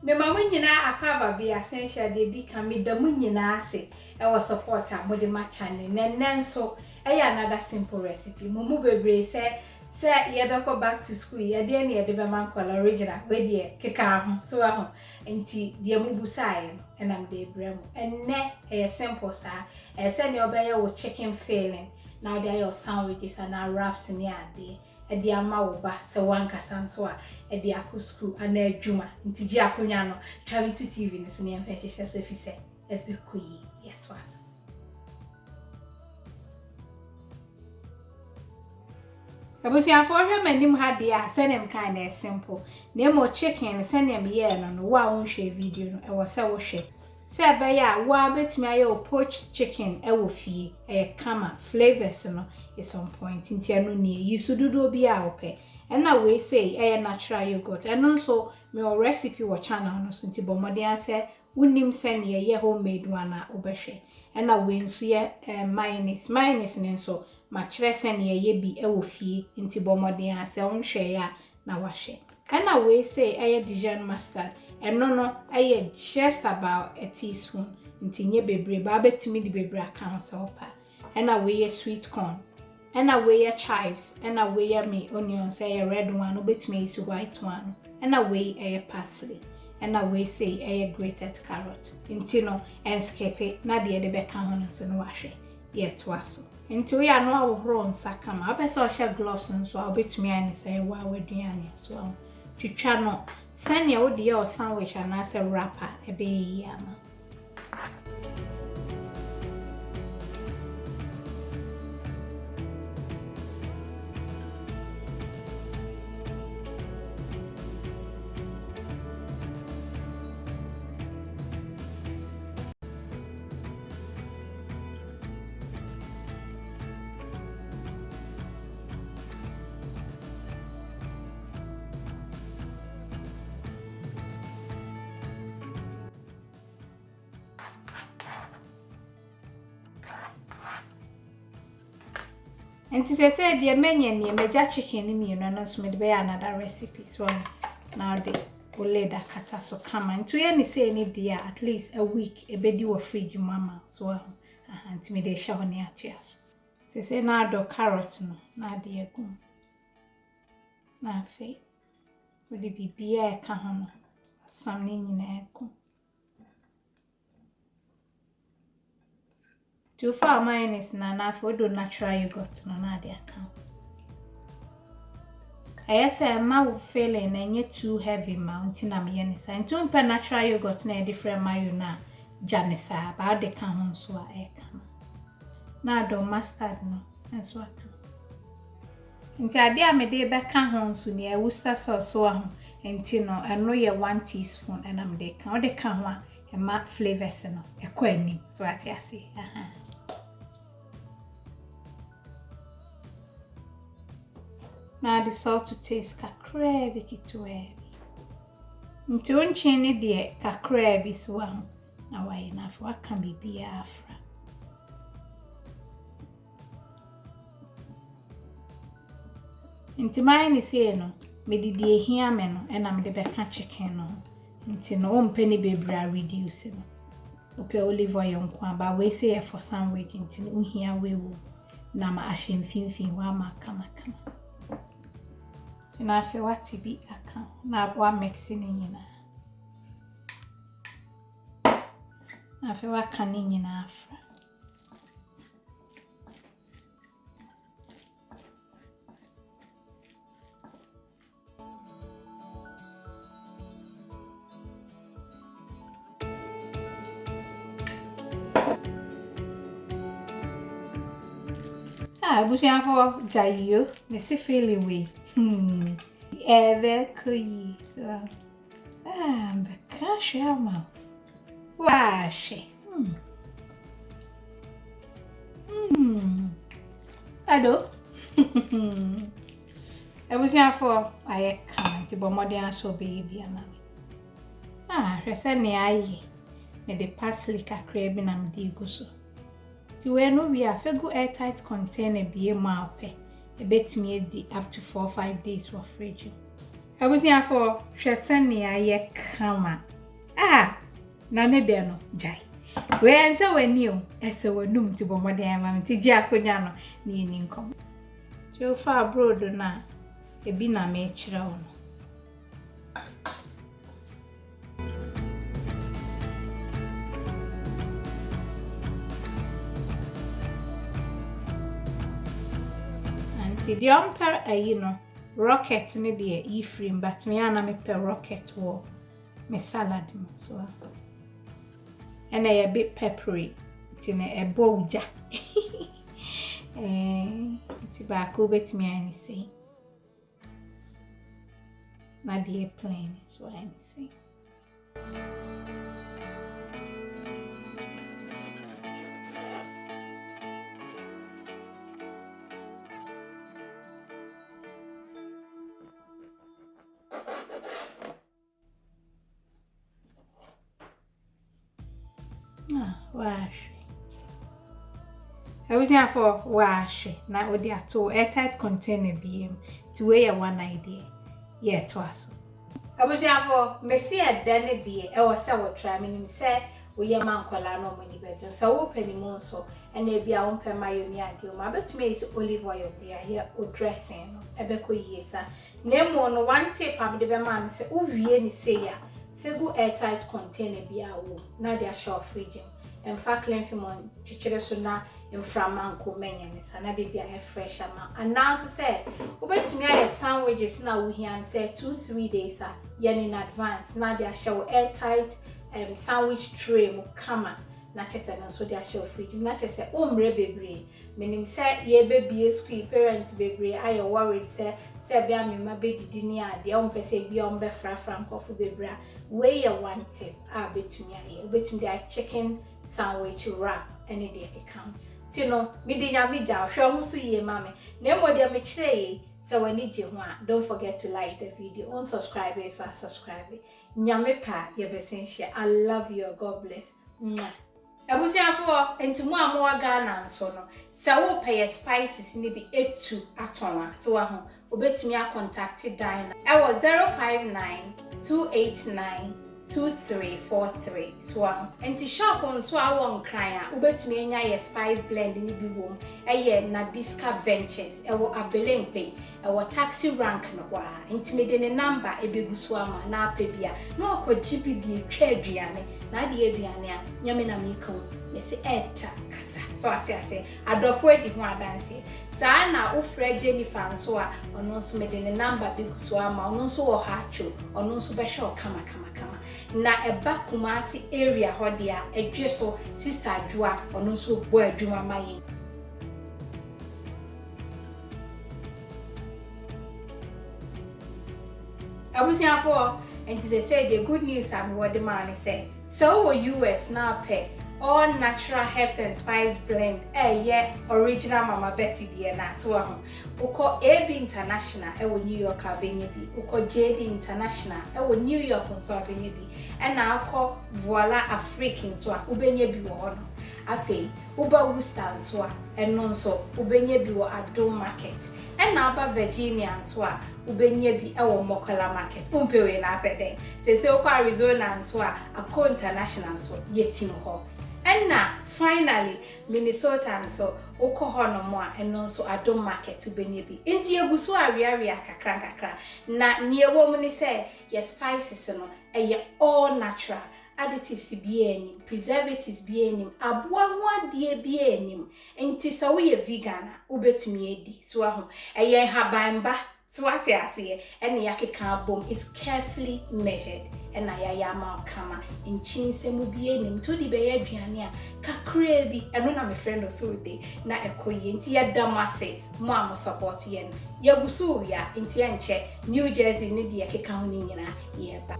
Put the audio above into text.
me mama nyina akaba be essential de di kan me da mu nyina ase e wo support a mo de ma channel nenenso e ya another simple recipe mumu bebre se ye beko back to school ye de na ye de be man kola original we de keka ho so ho enti de mu busae no e nam de brem enne e simple sa e se ne obeye wo chicken filling now there your sandwiches and wraps ni ade e de ama wo ba se wankasa nso a e de akusku ana adwuma nti gi akonya no Travity TV no so ne emfa hyehyɛ so efi se e be koyi yetwas Abusia for hwe manim ha de a se nem kind of simple na mo chicken se nem ye no wa won hwe video no e wo se wo hwe se be ya wa betimi aye o poached chicken e wo fie e kama flavors no is on point nti anu ni yusududu obi a ope na we say e natural yogurt eno so me o recipe wo channel no so nti bomode ase unim se ne ye homemade one a obehwe na we nso ye mayonnaise ne nso ma kire se ne ye bi e wo fie nti bomode ase onhwe ya na wahwe na we say e Dijon mustard eno no aye just about a teaspoon nti nye bebre ba betumi di bebre aka so opa na we sweet corn na we chives na we me onions red one betumi use white one na we parsley na we say grated carrot nti no skip na de beka ho no so no wahwe yet waso nti we ano awhoro nsaka ma abese o hye gloves nso a betumi ani say wa waduane so twitwa no sanya wo de your sandwich and as a wrapper ebe yama And to say dear many and near major chicken in me, and so made by another recipe. So now they will lay that kata so come and to any say any dear at least a week a bed you fridge mama. So and to me they shower near tears. Say now do carrot no, now dear go. Now say would it be beer kahano something in a echo. Too far mayonnaise na for do natural yogurt no na de account. I say ma feeling and too heavy mountain am mayonnaise and too natural yogurt na different mayo na janisa ba de kan ho so a e kan. Na do mustard no enso aka. Nti ade a me de be kan ho so ne Worcester sauce so ho enti no eno ye 1 teaspoon and am de kan o de kan ho a e ma flavors no e ko anim so ati ase Now the salt to taste kakra bikitwe. Nti onche ne de kakra bi so am. Na why na for what can be afra. Nti mine say no, me di ehia me no e na me de beka chicken no. Nti no ompe ni bebra reduce no. Ope olive oil nkwa ba we say for sandwich nti no uhia we wo. Na ma ahye mfimfin wa ma kama. Na fe wati bi aka na wa mixing nyina na fe wa kan nyina afra busia for jayo me se feeling we Eve koyi so beka shama washe ado ebusia for aye kan ti bomode aso baby ama hwese ne aye me de parsley kakra bi na me de go so ti we no we afegu airtight container bi ma ope a bit me di up to 4-5 days for fridge. I was here for Shasania ye kama na ne de no jai we ense wani o ese wadum ti bomode ama ti ji akonya no na eni nkom jo fa abroad na ebi na me kire wo no anti di omper ayi no rocket ne de e frame but me ana me per rocket wo me salad mo so and a bit peppery tina e boja ti ba ko betimi ani say na de plain so I say wash. I was here for wash. Now we are to airtight container BM to wear one idea. Yeah, it was. I was here for Messi at Danny dear. I was so trying say we are man kola no money better. So open the monso and they be our own mayonnaise deal. My bet me is olive oil dear here or dressing. A beco yesa. Name on one tip I'm the man say, oh, really say ya. Fegu airtight container be our room. Now they are short fridge. In fact, Lenfimon chichere so na inframanko menyanisa na de bia fresh ama. And now say, ubetumi aye sandwiches na we here say 2-3 days yen in advance. Now they are show airtight sandwich tray mo kama. Na chese no so they are show fridge. Na chese umre bebre. Menim say ye baby school parents bebre aye worried say bia me ma be didi ni ade o mpe say bia o mbe fra nkofu bebra. We ya one tip betumi aye. Ubetumi dey chicken sandwich wrap any day can tino me de nya me ja hwe ho so ye mame na mo de me kire so wani je ho a don't forget to like the video on subscribe so subscribe nyame pa ye besen share. I love you, God bless. Abusiafo entimu amoa Ghana nso no se wo pay spices ni bi etu atonwa so wa ho obetumi a contact Dina e wo 059-289-2343 so enti shop on so awon kran a obetumi enya ye spice blend ni bi wom eye na Disca Ventures e wo Abelempe e wo taxi rank no wa enti me de ne number e begu so ama na apebia na okoji bi bi twa aduane na de aduane a nyame na me kan me se eta kasa so ati ase adofo edi ho adanse saa na ofra Jennifer nso a ono nso me de ne number begu so ama ono nso wo ha acho ono nso be hwe kama na eba Kumasi area ho dia edwe so sister adwoa ono nso bo adwuma maye abusiafo and they say the good news am what the man say so US now pay all natural herbs and spice blend yeah original Mama Betty dear na so uko AB International New York abenye bi uko JD International New York so abenye bi and now uko Voila African so ubenye bi wo no afi uba Worcester so eno so ubenye bi wo Adom Market and now ba Virginia so ubenye bi Mokola Market umpewe na apede se uko Arizona so Ako International so yetim ho. And now, finally, Minnesota so oko hono mo a eno so Adom Market ubenye bi. Enti eguso awiaria kakra na nie wo mu ni say your spices no all natural. Additives bi enim, preservatives bi enim, aboa ho ade bi enim. Enti sa wo ye vegan a ubetumi edi. So aho habanba so what I say any yakeka bomb is carefully measured. And I am kama in chinse mubieni to the be aduane a kakra bi eno na me friend so de na ekoye nti ya damase mo am support yen ya gusu ya nti ya nche New Jersey ne de yakeka ho ni nyina ye ba